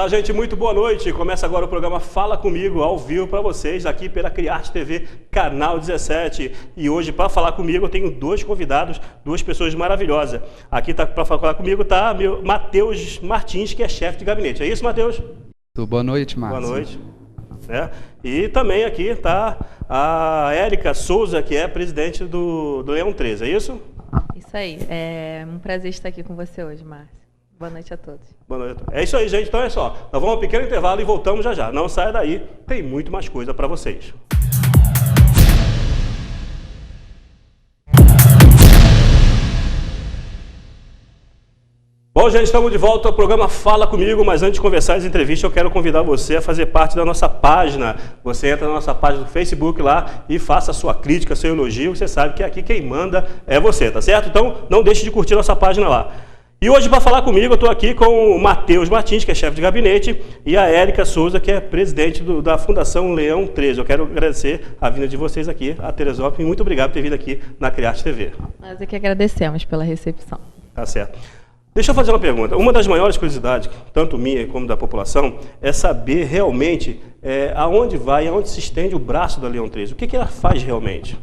Olá, gente, muito boa noite. Começa agora o programa Fala Comigo, ao vivo para vocês, aqui pela Criarte TV, canal 17. E hoje, para falar comigo, eu tenho dois convidados, duas pessoas maravilhosas. Aqui para falar comigo está meu Matheus Martins, que é chefe de gabinete. É isso, Matheus? Boa noite, Márcio. Boa noite. E também aqui está a Érica Souza, que é presidente do Leão 13, é isso? Isso aí. É um prazer estar aqui com você hoje, Márcio. Boa noite a todos. Boa noite. É isso aí, gente. Então é só. Nós vamos a um pequeno intervalo e voltamos já já. Não saia daí, tem muito mais coisa para vocês. Bom, gente, estamos de volta ao programa Fala Comigo, mas antes de conversar as entrevistas, eu quero convidar você a fazer parte da nossa página. Você entra na nossa página do Facebook lá e faça a sua crítica, seu elogio. Você sabe que aqui quem manda é você, tá certo? Então, não deixe de curtir nossa página lá. E hoje, para falar comigo, eu estou aqui com o Matheus Martins, que é chefe de gabinete, e a Érica Souza, que é presidente da Fundação Leão 13. Eu quero agradecer a vinda de vocês aqui, a Teresópolis, e muito obrigado por ter vindo aqui na Criarte TV. Nós é que agradecemos pela recepção. Tá certo. Deixa eu fazer uma pergunta. Uma das maiores curiosidades, tanto minha como da população, é saber realmente aonde vai, aonde se estende o braço da Leão 13. O que ela faz realmente?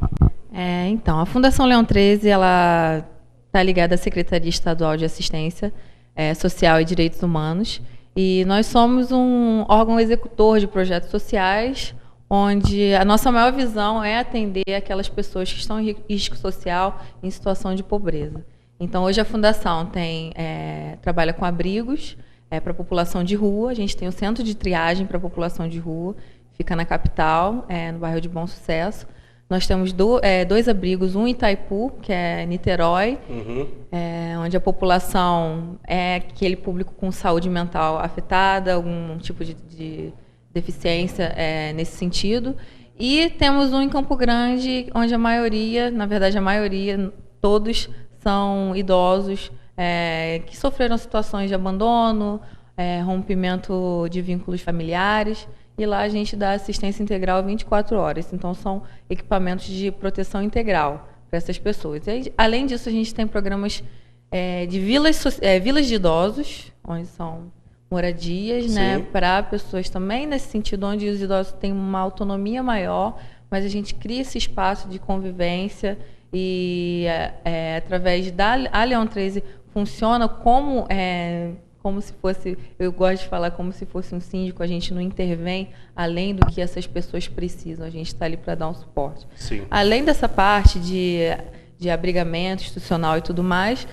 Então, a Fundação Leão 13, ela está ligada à Secretaria Estadual de Assistência Social e Direitos Humanos, e nós somos um órgão executor de projetos sociais, onde a nossa maior visão é atender aquelas pessoas que estão em risco social, em situação de pobreza. Então, hoje a Fundação trabalha com abrigos para a população de rua. A gente tem o centro de triagem para a população de rua, fica na capital, no bairro de Bom Sucesso. Nós temos dois abrigos, um em Itaipu, que é Niterói, onde a população é aquele público com saúde mental afetada, algum tipo de deficiência nesse sentido. E temos um em Campo Grande, onde a maioria, todos são idosos que sofreram situações de abandono, rompimento de vínculos familiares, e lá a gente dá assistência integral 24 horas. Então, são equipamentos de proteção integral para essas pessoas. E, além disso, a gente tem programas de vilas de idosos, onde são moradias, para pessoas também nesse sentido, onde os idosos têm uma autonomia maior, mas a gente cria esse espaço de convivência e, através da Leão 13, funciona como se fosse, eu gosto de falar como se fosse um síndico. A gente não intervém além do que essas pessoas precisam, a gente está ali para dar um suporte. Sim. Além dessa parte de abrigamento institucional e tudo mais,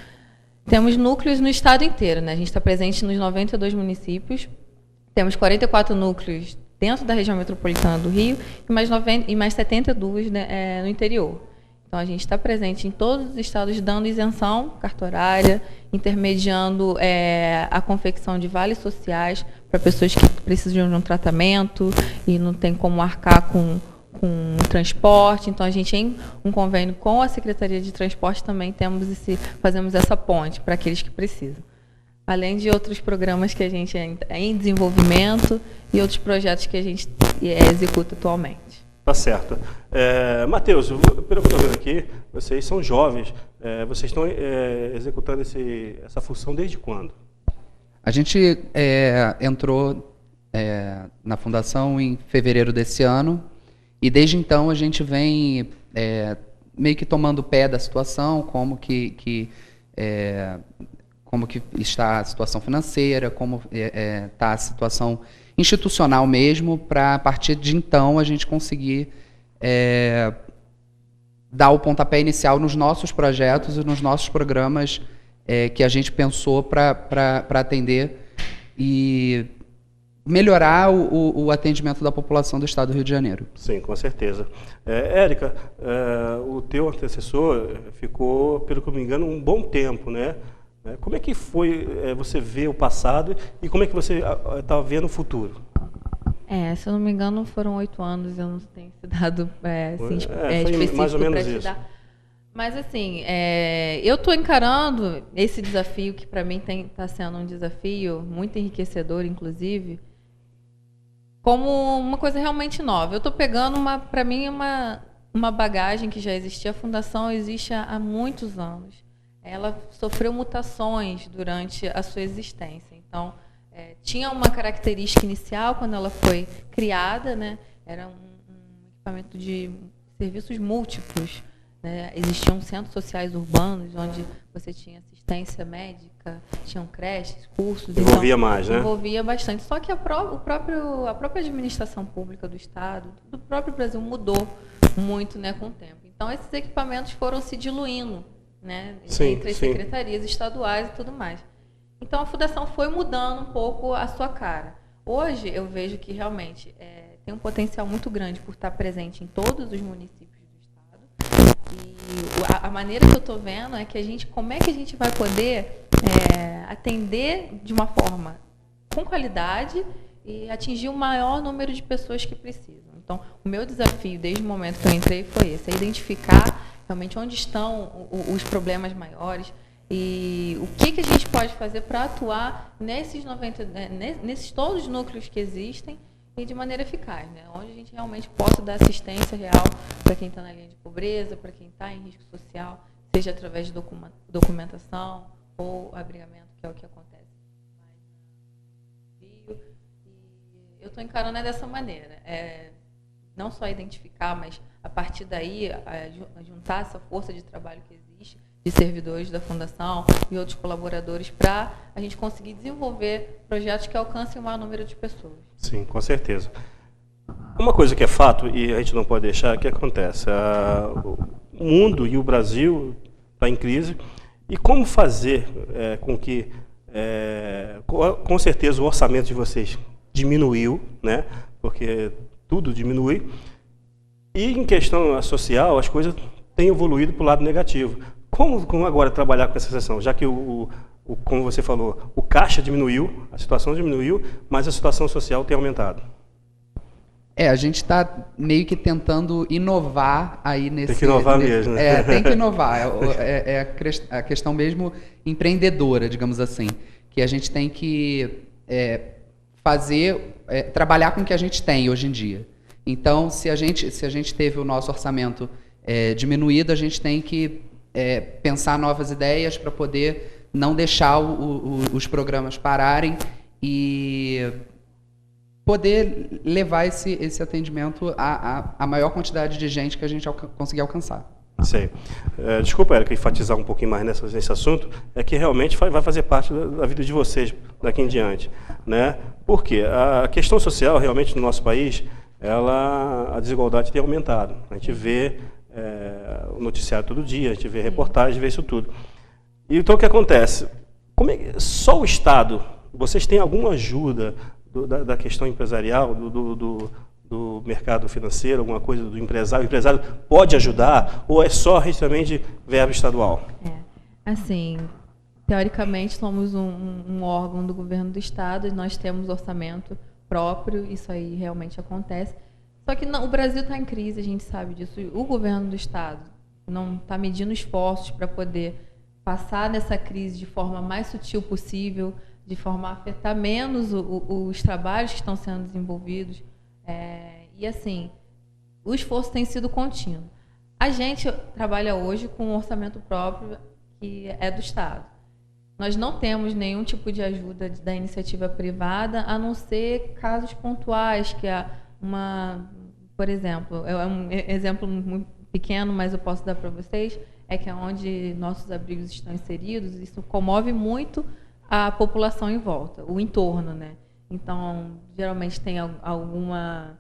temos núcleos no estado inteiro, né? A gente está presente nos 92 municípios, temos 44 núcleos dentro da região metropolitana do Rio e mais 72 no interior. Então, a gente está presente em todos os estados, dando isenção cartorária, intermediando a confecção de vales sociais para pessoas que precisam de um tratamento e não tem como arcar com transporte. Então, a gente, em um convênio com a Secretaria de Transporte, também fazemos essa ponte para aqueles que precisam. Além de outros programas que a gente é em desenvolvimento e outros projetos que a gente executa atualmente. Tá certo. Matheus, pelo que eu estou vendo aqui, vocês são jovens, vocês estão executando essa função desde quando? A gente entrou na Fundação em fevereiro desse ano, e desde então a gente vem meio que tomando pé da situação, como que está a situação financeira, como está a situação institucional mesmo, para a partir de então a gente conseguir dar o pontapé inicial nos nossos projetos e nos nossos programas que a gente pensou para atender e melhorar o atendimento da população do estado do Rio de Janeiro. Sim, com certeza. Érica, o teu antecessor ficou, pelo que eu me engano, um bom tempo, né? Como é que foi você ver o passado e como é que você está vendo o futuro? Se eu não me engano, foram 8 anos, eu não tenho esse dado específico mais ou menos para te isso. dar. Mas, assim, eu estou encarando esse desafio, que para mim está sendo um desafio muito enriquecedor, inclusive, como uma coisa realmente nova. Eu estou pegando, para mim, uma bagagem que já existia. A Fundação existe há muitos anos. Ela sofreu mutações durante a sua existência. Então, tinha uma característica inicial quando ela foi criada, né? Era um equipamento de serviços múltiplos, né? Existiam centros sociais urbanos onde você tinha assistência médica, tinham creches, cursos. Envolvia então, mais, né? Envolvia bastante. Só que a própria administração pública do Estado, do próprio Brasil, mudou muito, né, com o tempo. Então, esses equipamentos foram se diluindo, né, entre as secretarias estaduais e tudo mais. Então, a Fundação foi mudando um pouco a sua cara. Hoje, eu vejo que realmente tem um potencial muito grande por estar presente em todos os municípios do Estado. E a maneira que eu estou vendo é que como é que a gente vai poder atender de uma forma com qualidade e atingir o maior número de pessoas que precisam. Então, o meu desafio, desde o momento que eu entrei, foi esse: identificar realmente onde estão os problemas maiores e o que a gente pode fazer para atuar nesses todos os núcleos que existem e de maneira eficaz, né? Onde a gente realmente possa dar assistência real para quem está na linha de pobreza, para quem está em risco social, seja através de documentação ou abrigamento, que é o que acontece mais no Rio. E eu estou encarando dessa maneira. Não só identificar, mas a partir daí juntar essa força de trabalho que existe, de servidores da Fundação e outros colaboradores, para a gente conseguir desenvolver projetos que alcancem o maior número de pessoas. Sim, com certeza. Uma coisa que é fato, e a gente não pode deixar, é que acontece. O mundo e o Brasil está em crise. E como fazer com que, com certeza, o orçamento de vocês diminuiu, né? Porque tudo diminui. E em questão social, as coisas têm evoluído para o lado negativo. Como agora trabalhar com essa situação? Já que, como você falou, o caixa diminuiu, a situação diminuiu, mas a situação social tem aumentado. A gente está meio que tentando inovar aí nesse... Tem que inovar mesmo, né? Tem que inovar. A questão mesmo empreendedora, digamos assim. Que a gente tem que trabalhar com o que a gente tem hoje em dia. Então, se a gente teve o nosso orçamento diminuído, a gente tem que pensar novas ideias para poder não deixar os programas pararem e poder levar esse atendimento à maior quantidade de gente que a gente conseguir alcançar. Sei. Desculpa, Érica, enfatizar um pouquinho mais nesse assunto, é que realmente vai fazer parte da vida de vocês daqui em diante, né? Por quê? A questão social, realmente, no nosso país, a desigualdade tem aumentado. A gente vê o noticiário todo dia, a gente vê reportagens, vê isso tudo. E então, o que acontece? Só o Estado, vocês têm alguma ajuda da questão empresarial, do mercado financeiro, alguma coisa do empresário? O empresário pode ajudar ou é só realmente verba estadual? Assim, teoricamente somos um órgão do governo do Estado e nós temos orçamento próprio, isso aí realmente acontece. Só que o Brasil está em crise, a gente sabe disso. O governo do Estado não está medindo esforços para poder passar nessa crise de forma mais sutil possível, de forma a afetar menos os trabalhos que estão sendo desenvolvidos. E assim, o esforço tem sido contínuo. A gente trabalha hoje com um orçamento próprio que é do Estado. Nós não temos nenhum tipo de ajuda da iniciativa privada, a não ser casos pontuais, que por exemplo, é um exemplo muito pequeno, mas eu posso dar para vocês, que é onde nossos abrigos estão inseridos, isso comove muito a população em volta, o entorno, né? Então, geralmente tem alguma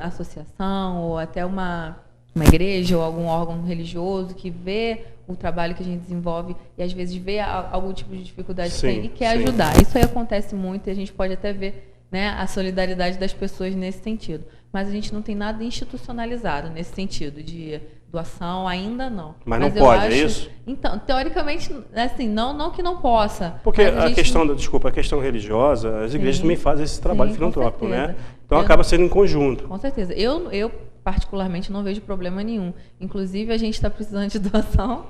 associação ou até uma igreja ou algum órgão religioso que vê o trabalho que a gente desenvolve e às vezes vê algum tipo de dificuldade que tem e quer ajudar. Isso aí acontece muito e a gente pode até ver, né, a solidariedade das pessoas nesse sentido. Mas a gente não tem nada institucionalizado nesse sentido de doação, ainda não. Mas não pode, é isso? Então, teoricamente, assim, não que não possa. Porque a questão religiosa, as igrejas também fazem esse trabalho filantrópico, né? Então acaba sendo em conjunto. Com certeza. Eu particularmente não vejo problema nenhum. Inclusive, a gente está precisando de doação.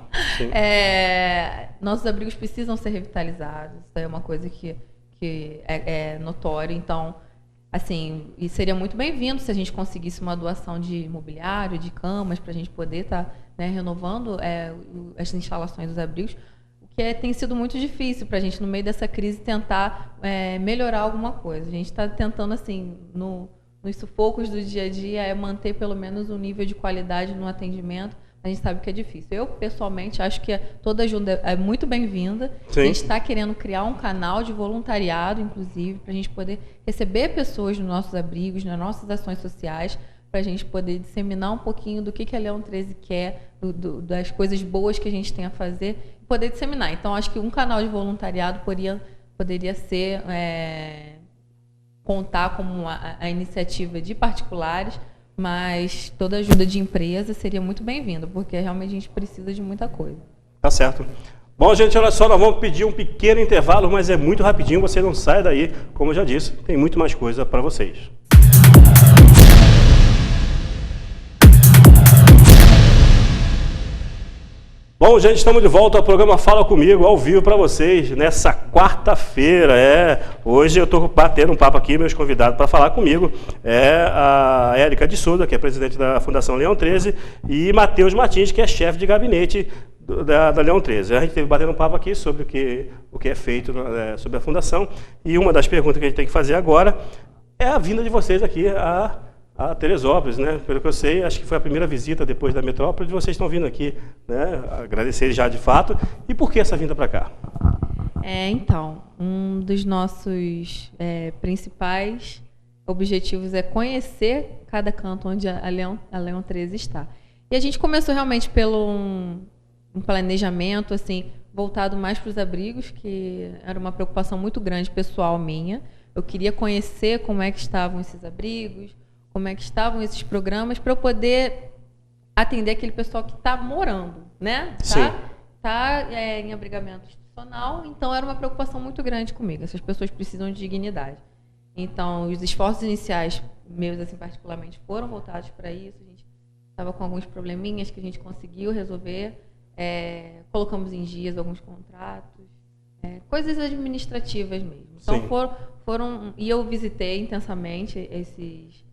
Nossos abrigos precisam ser revitalizados. Isso é uma coisa que é notório. Então, assim, e seria muito bem-vindo se a gente conseguisse uma doação de mobiliário, de camas, para a gente poder estar renovando as instalações dos abrigos. O que tem sido muito difícil para a gente, no meio dessa crise, tentar melhorar alguma coisa. A gente está tentando, assim, nos sufocos do dia a dia, manter pelo menos um nível de qualidade no atendimento. A gente sabe que é difícil. Eu, pessoalmente, acho que toda ajuda é muito bem-vinda. A gente está querendo criar um canal de voluntariado, inclusive, para a gente poder receber pessoas nos nossos abrigos, nas nossas ações sociais, para a gente poder disseminar um pouquinho do que a Leão 13 quer, das coisas boas que a gente tem a fazer, e poder disseminar. Então, acho que um canal de voluntariado poderia ser, contar como a iniciativa de particulares, mas toda ajuda de empresa seria muito bem-vinda, porque realmente a gente precisa de muita coisa. Tá certo. Bom, gente, olha só, nós vamos pedir um pequeno intervalo, mas é muito rapidinho, você não sai daí, como eu já disse, tem muito mais coisa para vocês. Bom, gente, estamos de volta ao programa Fala Comigo, ao vivo para vocês, nessa quarta-feira. Hoje eu estou batendo um papo aqui, meus convidados para falar comigo a Érica de Souza, que é presidente da Fundação Leão 13, e Matheus Martins, que é chefe de gabinete da Leão 13. A gente esteve batendo um papo aqui sobre o que é feito sobre a Fundação, e uma das perguntas que a gente tem que fazer agora é a vinda de vocês aqui a Teresópolis, né? Pelo que eu sei, acho que foi a primeira visita depois da metrópole, vocês estão vindo aqui, né? Agradecer já de fato. E por que essa vinda para cá? Então, um dos nossos principais objetivos é conhecer cada canto onde a Leão 13 está. E a gente começou realmente pelo um planejamento assim, voltado mais para os abrigos, que era uma preocupação muito grande pessoal minha. Eu queria conhecer como é que estavam esses abrigos, como é que estavam esses programas, para eu poder atender aquele pessoal que está morando, né? Tá em abrigamento institucional, então era uma preocupação muito grande comigo. Essas pessoas precisam de dignidade. Então, os esforços iniciais meus, assim, particularmente, foram voltados para isso. A gente estava com alguns probleminhas que a gente conseguiu resolver. Colocamos em dias alguns contratos, coisas administrativas mesmo. Então, foram... E eu visitei intensamente esses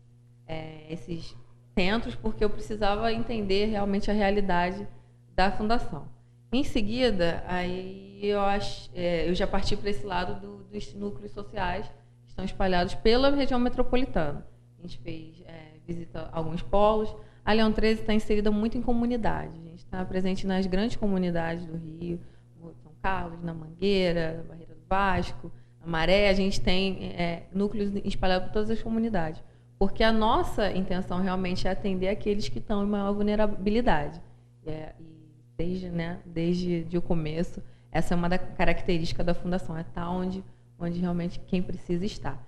centros, porque eu precisava entender realmente a realidade da fundação. Em seguida, aí eu já parti para esse lado dos núcleos sociais que estão espalhados pela região metropolitana. A gente fez visita a alguns polos. A Leão 13 está inserida muito em comunidade. A gente está presente nas grandes comunidades do Rio, São Carlos, na Mangueira, na Barreira do Vasco, na Maré. A gente tem núcleos espalhados por todas as comunidades. Porque a nossa intenção realmente é atender aqueles que estão em maior vulnerabilidade. E desde o começo, essa é uma das características da Fundação, estar onde realmente quem precisa estar.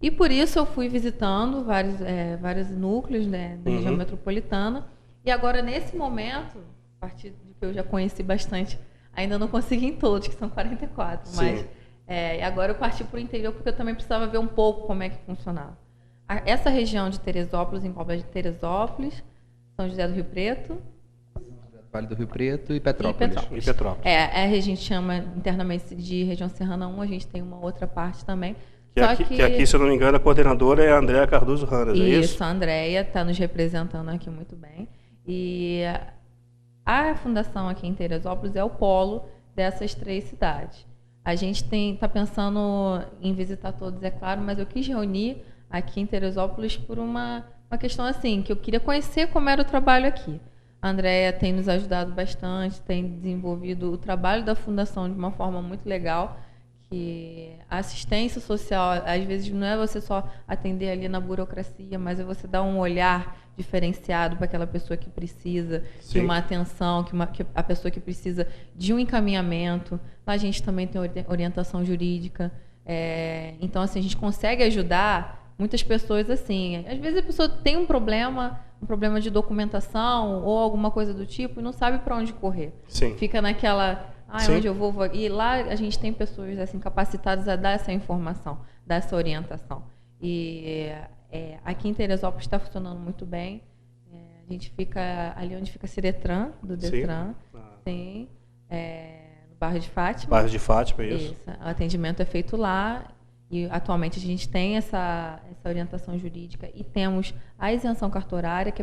E por isso eu fui visitando vários núcleos, né, da região metropolitana. E agora, nesse momento, a partir de que eu já conheci bastante, ainda não consegui em todos, que são 44, Sim. mas agora eu parti para o interior, porque eu também precisava ver um pouco como é que funcionava. Essa região de Teresópolis engloba de Teresópolis, São José do Rio Preto, Vale do Rio Preto e Petrópolis. A gente chama internamente de região serrana 1, a gente tem uma outra parte também. Que aqui, se eu não me engano, a coordenadora é a Andréa Cardoso Ranas, é isso? Isso, a Andréa está nos representando aqui muito bem. E a fundação aqui em Teresópolis é o polo dessas 3 cidades. A gente está pensando em visitar todos, é claro, mas eu quis reunir aqui em Teresópolis por uma questão assim, que eu queria conhecer como era o trabalho aqui. A Andréa tem nos ajudado bastante, tem desenvolvido o trabalho da Fundação de uma forma muito legal, que a assistência social, às vezes, não é você só atender ali na burocracia, mas é você dar um olhar diferenciado para aquela pessoa que precisa de uma atenção, que a pessoa que precisa de um encaminhamento. A gente também tem orientação jurídica. Então, assim, a gente consegue ajudar muitas pessoas assim. Às vezes a pessoa tem um problema de documentação ou alguma coisa do tipo e não sabe para onde correr. Sim. Fica naquela... onde eu vou... E lá a gente tem pessoas assim, capacitadas a dar essa informação, dar essa orientação. E aqui em Teresópolis está funcionando muito bem. A gente fica ali onde fica a Ciretran, do Detran. Sim. No bairro de Fátima. Bairro de Fátima, isso. O atendimento é feito lá. E atualmente a gente tem essa orientação jurídica e temos a isenção cartorária, que